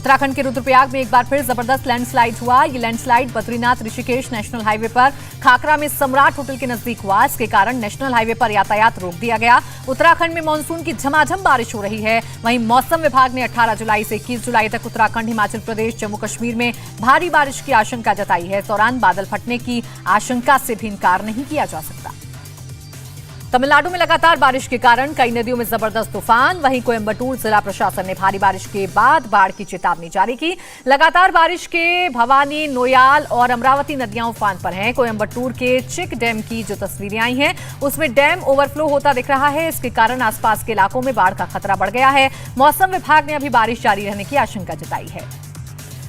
उत्तराखंड के रुद्रप्रयाग में एक बार फिर जबरदस्त लैंडस्लाइड हुआ। ये landslide Badrinath Rishikesh national highway पर खाकरा में सम्राट होटल के नजदीक हुआ। इसके कारण नेशनल हाईवे पर यातायात रोक दिया गया। उत्तराखंड में मानसून की झमाझम बारिश हो रही है। वहीं मौसम विभाग ने 18 जुलाई से 21 जुलाई तक उत्तराखंड, हिमाचल प्रदेश, जम्मू कश्मीर में भारी बारिश की आशंका जताई है। इस दौरान बादल फटने की आशंका से भी इनकार नहीं किया जा सकता। तमिलनाडु में लगातार बारिश के कारण कई नदियों में जबरदस्त तूफान। वहीं कोयंबटूर जिला प्रशासन ने भारी बारिश के बाद बाढ़ की चेतावनी जारी की। लगातार बारिश के भवानी, नोयाल और अमरावती नदियां उफान पर हैं। कोयंबटूर के चिक डैम की जो तस्वीरें आई हैं, उसमें डैम ओवरफ्लो होता दिख रहा है। इसके कारण आसपास के इलाकों में बाढ़ का खतरा बढ़ गया है। मौसम विभाग ने अभी बारिश जारी रहने की आशंका जताई है।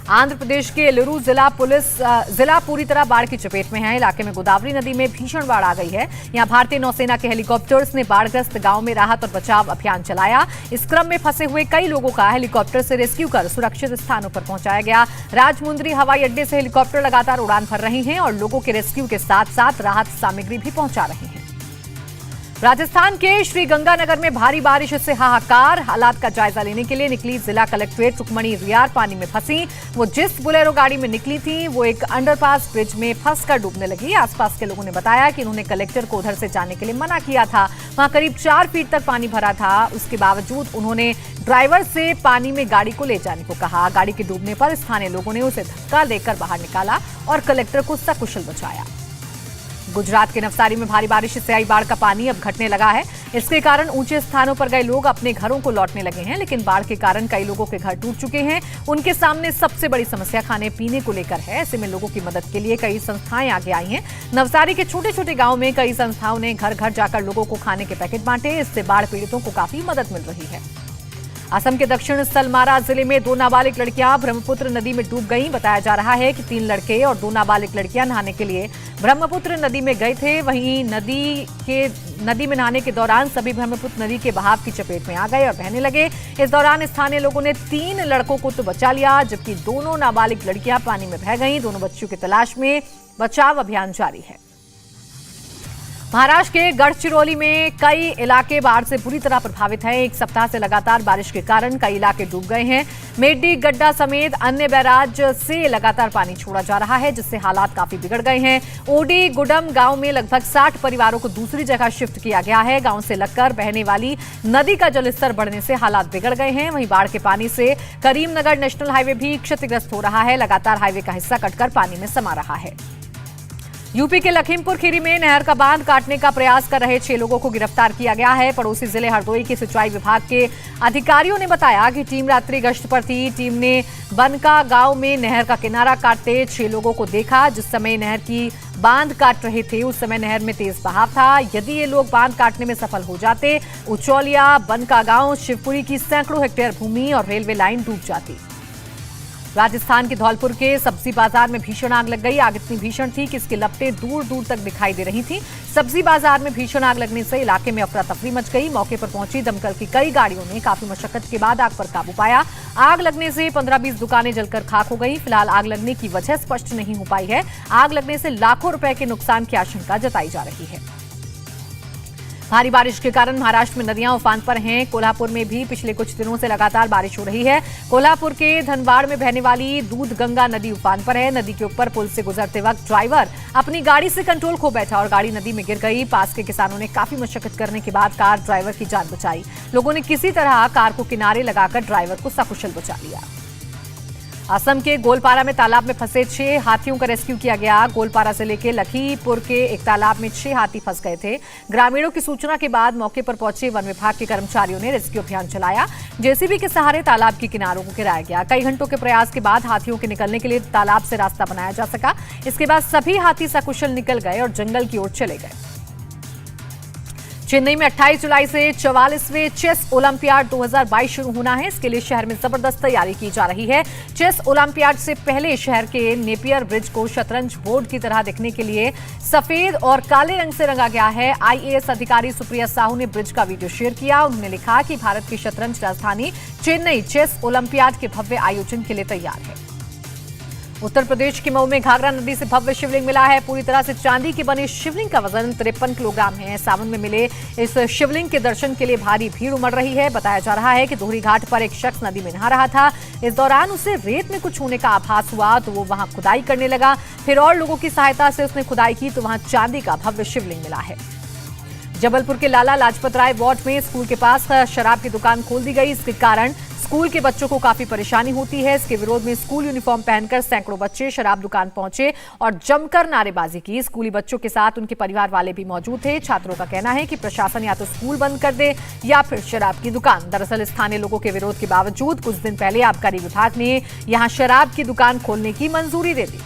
आंध्र प्रदेश के एल्लूरू जिला पूरी तरह बाढ़ की चपेट में है। इलाके में गोदावरी नदी में भीषण बाढ़ आ गई है। यहां भारतीय नौसेना के हेलीकॉप्टर्स ने बाढ़ग्रस्त गांव में राहत और बचाव अभियान चलाया। इस क्रम में फंसे हुए कई लोगों का हेलीकॉप्टर से रेस्क्यू कर सुरक्षित स्थानों पर पहुंचाया गया। राजमुंद्री हवाई अड्डे से हेलीकॉप्टर लगातार उड़ान भर रहे हैं और लोगों के रेस्क्यू के साथ साथ राहत सामग्री भी पहुंचा रहे हैं। राजस्थान के श्रीगंगानगर में भारी बारिश से हाहाकार। हालात का जायजा लेने के लिए निकली जिला कलेक्ट्रेट रुक्मणी रियार पानी में फंसी। वो जिस बोलेरो गाड़ी में निकली थी वो एक अंडरपास ब्रिज में फंसकर डूबने लगी। आसपास के लोगों ने बताया कि उन्होंने कलेक्टर को उधर से जाने के लिए मना किया था। वहां करीब 4 फीट तक पानी भरा था। उसके बावजूद उन्होंने ड्राइवर से पानी में गाड़ी को ले जाने को कहा। गाड़ी के डूबने पर स्थानीय लोगों ने उसे धक्का देकर बाहर निकाला और कलेक्टर को सकुशल बचाया। गुजरात के नवसारी में भारी बारिश से आई बाढ़ का पानी अब घटने लगा है। इसके कारण ऊंचे स्थानों पर गए लोग अपने घरों को लौटने लगे हैं, लेकिन बाढ़ के कारण कई लोगों के घर टूट चुके हैं। उनके सामने सबसे बड़ी समस्या खाने पीने को लेकर है। ऐसे में लोगों की मदद के लिए कई संस्थाएं आगे आई हैं। नवसारी के छोटे छोटे गांव में कई संस्थाओं ने घर घर जाकर लोगों को खाने के पैकेट बांटे। इससे बाढ़ पीड़ितों को काफी मदद मिल रही है। असम के दक्षिण सलमारा जिले में 2 नाबालिग लड़कियां ब्रह्मपुत्र नदी में डूब गईं। बताया जा रहा है कि 3 लड़के और 2 नाबालिग लड़कियां नहाने के लिए ब्रह्मपुत्र नदी में गए थे। वहीं नदी में नहाने के दौरान सभी ब्रह्मपुत्र नदी के बहाव की चपेट में आ गए और बहने लगे। इस दौरान स्थानीय लोगों ने 3 लड़कों को तो बचा लिया, जबकि दोनों नाबालिग लड़कियां पानी में बह गईं। दोनों बच्चियों की तलाश में बचाव अभियान जारी है। महाराष्ट्र के गढ़चिरौली में कई इलाके बाढ़ से बुरी तरह प्रभावित हैं। एक सप्ताह से लगातार बारिश के कारण कई इलाके डूब गए हैं। मेड्डी, गड्डा समेत अन्य बैराज से लगातार पानी छोड़ा जा रहा है, जिससे हालात काफी बिगड़ गए हैं। ओडी गुडम गांव में लगभग 60 परिवारों को दूसरी जगह शिफ्ट किया गया है। गांव से लगकर बहने वाली नदी का जलस्तर बढ़ने से हालात बिगड़ गए हैं। वहीं बाढ़ के पानी से करीमनगर नेशनल हाईवे भी क्षतिग्रस्त हो रहा है। लगातार हाईवे का हिस्सा कटकर पानी में समा रहा है। यूपी के लखीमपुर खीरी में नहर का बांध काटने का प्रयास कर रहे 6 लोगों को गिरफ्तार किया गया है। पड़ोसी जिले हरदोई के सिंचाई विभाग के अधिकारियों ने बताया कि टीम रात्रि गश्त पर थी। टीम ने बनका गांव में नहर का किनारा काटते 6 लोगों को देखा। जिस समय नहर की बांध काट रहे थे उस समय नहर में तेज बहाव था। यदि ये लोग बांध काटने में सफल हो जाते, उचौलिया, बनका गांव, शिवपुरी की सैकड़ों हेक्टेयर भूमि और रेलवे लाइन डूब जाती। राजस्थान के धौलपुर के सब्जी बाजार में भीषण आग लग गई। आग इतनी भीषण थी कि इसकी लपटें दूर दूर तक दिखाई दे रही थी। सब्जी बाजार में भीषण आग लगने से इलाके में अफरा तफरी मच गई। मौके पर पहुंची दमकल की कई गाड़ियों ने काफी मशक्कत के बाद आग पर काबू पाया। आग लगने से 15-20 दुकानें जलकर खाक हो गई। फिलहाल आग लगने की वजह स्पष्ट नहीं हो पाई है। आग लगने से लाखों रुपए के नुकसान की आशंका जताई जा रही है। भारी बारिश के कारण महाराष्ट्र में नदियां उफान पर हैं। कोल्हापुर में भी पिछले कुछ दिनों से लगातार बारिश हो रही है। कोल्हापुर के धनबाड़ में बहने वाली दूध गंगा नदी उफान पर है। नदी के ऊपर पुल से गुजरते वक्त ड्राइवर अपनी गाड़ी से कंट्रोल खो बैठा और गाड़ी नदी में गिर गई। पास के किसानों ने काफी मशक्कत करने के बाद कार ड्राइवर की जान बचाई। लोगों ने किसी तरह कार को किनारे लगाकर ड्राइवर को सकुशल बचा लिया। असम के गोलपारा में तालाब में फंसे 6 हाथियों का रेस्क्यू किया गया। गोलपारा जिले के लखीपुर के एक तालाब में 6 हाथी फंस गए थे। ग्रामीणों की सूचना के बाद मौके पर पहुंचे वन विभाग के कर्मचारियों ने रेस्क्यू अभियान चलाया। जेसीबी के सहारे तालाब के किनारों को गिराया गया। कई घंटों के प्रयास के बाद हाथियों के निकलने के लिए तालाब से रास्ता बनाया जा सका। इसके बाद सभी हाथी सकुशल निकल गए और जंगल की ओर चले गए। चेन्नई में 28 जुलाई से 44वें चेस ओलंपियाड 2022 शुरू होना है। इसके लिए शहर में जबरदस्त तैयारी की जा रही है। चेस ओलंपियाड से पहले शहर के नेपियर ब्रिज को शतरंज बोर्ड की तरह दिखने के लिए सफेद और काले रंग से रंगा गया है। आईएएस अधिकारी सुप्रिया साहू ने ब्रिज का वीडियो शेयर किया। उन्होंने लिखा कि भारत की शतरंज राजधानी चेन्नई चेस ओलंपियाड के भव्य आयोजन के लिए तैयार है। उत्तर प्रदेश के मऊ में घाघरा नदी से भव्य शिवलिंग मिला है। पूरी तरह से चांदी के बने शिवलिंग का वजन 53 किलोग्राम है। सावन में मिले इस शिवलिंग के दर्शन के लिए भारी भीड़ उमड़ रही है। बताया जा रहा है कि दोहरी घाट पर एक शख्स नदी में नहा रहा था। इस दौरान उसे रेत में कुछ होने का आभास हुआ तो वो वहां खुदाई करने लगा। फिर और लोगों की सहायता से उसने खुदाई की तो वहां चांदी का भव्य शिवलिंग मिला है। जबलपुर के लाला लाजपत राय वार्ड में स्कूल के पास शराब की दुकान खोल दी गई। इसके कारण स्कूल के बच्चों को काफी परेशानी होती है। इसके विरोध में स्कूल यूनिफॉर्म पहनकर सैकड़ों बच्चे शराब दुकान पहुंचे और जमकर नारेबाजी की। स्कूली बच्चों के साथ उनके परिवार वाले भी मौजूद थे। छात्रों का कहना है कि प्रशासन या तो स्कूल बंद कर दे या फिर शराब की दुकान। दरअसल स्थानीय लोगों के विरोध के बावजूद कुछ दिन पहले आबकारी विभाग ने यहां शराब की दुकान खोलने की मंजूरी दे दी।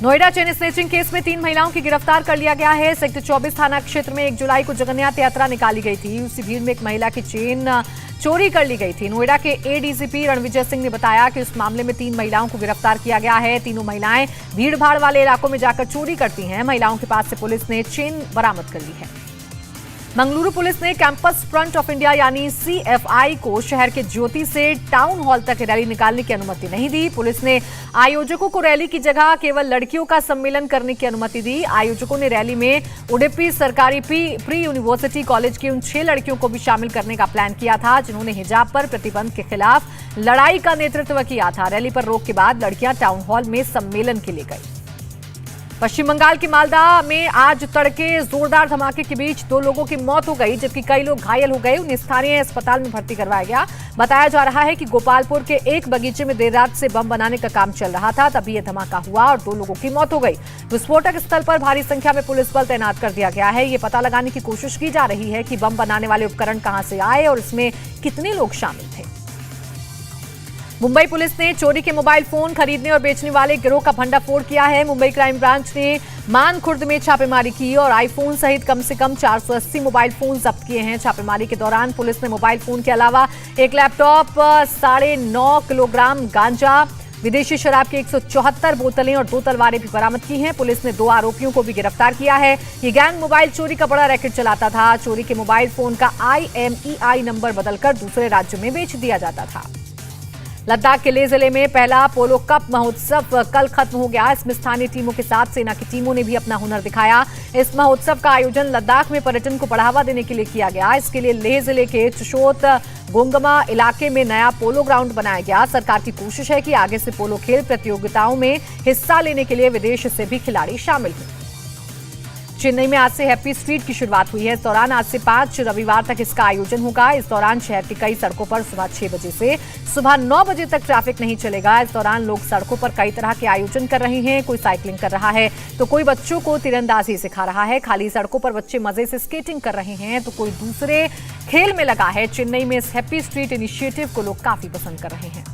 नोएडा चेन स्नेचिंग केस में 3 महिलाओं की गिरफ्तार कर लिया गया है। सेक्टर 24 थाना क्षेत्र में 1 जुलाई को जगन्नाथ यात्रा निकाली गई थी। उसी भीड़ में एक महिला की चेन चोरी कर ली गई थी। नोएडा के एडीजीपी रणविजय सिंह ने बताया कि उस मामले में 3 महिलाओं को गिरफ्तार किया गया है। तीनों महिलाएं भीड़ भाड़ वाले इलाकों में जाकर चोरी करती हैं। महिलाओं के पास से पुलिस ने चेन बरामद कर ली है। मंगलुरु पुलिस ने कैंपस फ्रंट ऑफ इंडिया यानी सीएफआई को शहर के ज्योति से टाउन हॉल तक रैली निकालने की अनुमति नहीं दी। पुलिस ने आयोजकों को रैली की जगह केवल लड़कियों का सम्मेलन करने की अनुमति दी। आयोजकों ने रैली में उडुपी सरकारी प्री यूनिवर्सिटी कॉलेज की उन 6 लड़कियों को भी शामिल करने का प्लान किया था जिन्होंने हिजाब पर प्रतिबंध के खिलाफ लड़ाई का नेतृत्व किया था। रैली पर रोक के बाद लड़कियां टाउन हॉल में सम्मेलन के लिए गई। पश्चिम बंगाल की मालदा में आज तड़के जोरदार धमाके के बीच 2 लोगों की मौत हो गई जबकि कई लोग घायल हो गए। उन्हें स्थानीय अस्पताल में भर्ती करवाया गया। बताया जा रहा है कि गोपालपुर के एक बगीचे में देर रात से बम बनाने का काम चल रहा था, तभी यह धमाका हुआ और 2 लोगों की मौत हो गई। विस्फोटक स्थल पर भारी संख्या में पुलिस बल तैनात कर दिया गया है। ये पता लगाने की कोशिश की जा रही है कि बम बनाने वाले उपकरण कहां से आए और इसमें कितने लोग शामिल थे। मुंबई पुलिस ने चोरी के मोबाइल फोन खरीदने और बेचने वाले गिरोह का भंडाफोड़ किया है। मुंबई क्राइम ब्रांच ने मानखुर्द में छापेमारी की और आईफोन सहित कम से कम 480 मोबाइल फोन जब्त किए हैं। छापेमारी के दौरान पुलिस ने मोबाइल फोन के अलावा एक लैपटॉप, 9.5 किलोग्राम गांजा, विदेशी शराब की 174 बोतलें और 2 तलवारें भी बरामद की हैं। पुलिस ने 2 आरोपियों को भी गिरफ्तार किया है। ये गैंग मोबाइल चोरी का बड़ा रैकेट चलाता था। चोरी के मोबाइल फोन का IMEI नंबर बदलकर दूसरे राज्यों में बेच दिया जाता था। लद्दाख के लेह जिले में पहला पोलो कप महोत्सव कल खत्म हो गया। इसमें स्थानीय टीमों के साथ सेना की टीमों ने भी अपना हुनर दिखाया। इस महोत्सव का आयोजन लद्दाख में पर्यटन को बढ़ावा देने के लिए किया गया। इसके लिए लेह जिले के चुशोत गोंगमा इलाके में नया पोलो ग्राउंड बनाया गया। सरकार की कोशिश है कि आगे से पोलो खेल प्रतियोगिताओं में हिस्सा लेने के लिए विदेश से भी खिलाड़ी शामिल हों। चेन्नई में आज से हैप्पी स्ट्रीट की शुरुआत हुई है। इस दौरान आज से 5 रविवार तक इसका आयोजन होगा। इस दौरान शहर की कई सड़कों पर सुबह 6 बजे से सुबह 9 बजे तक ट्रैफिक नहीं चलेगा। इस दौरान लोग सड़कों पर कई तरह के आयोजन कर रहे हैं। कोई साइकिलिंग कर रहा है तो कोई बच्चों को तीरंदाजी सिखा रहा है। खाली सड़कों पर बच्चे मजे से स्केटिंग कर रहे हैं तो कोई दूसरे खेल में लगा है। चेन्नई में इस हैप्पी स्ट्रीट इनिशिएटिव को लोग काफी पसंद कर रहे हैं।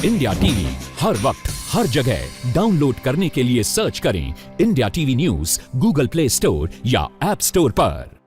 इंडिया टीवी हर वक्त हर जगह डाउनलोड करने के लिए सर्च करें India TV news Google play store या ऐप स्टोर पर।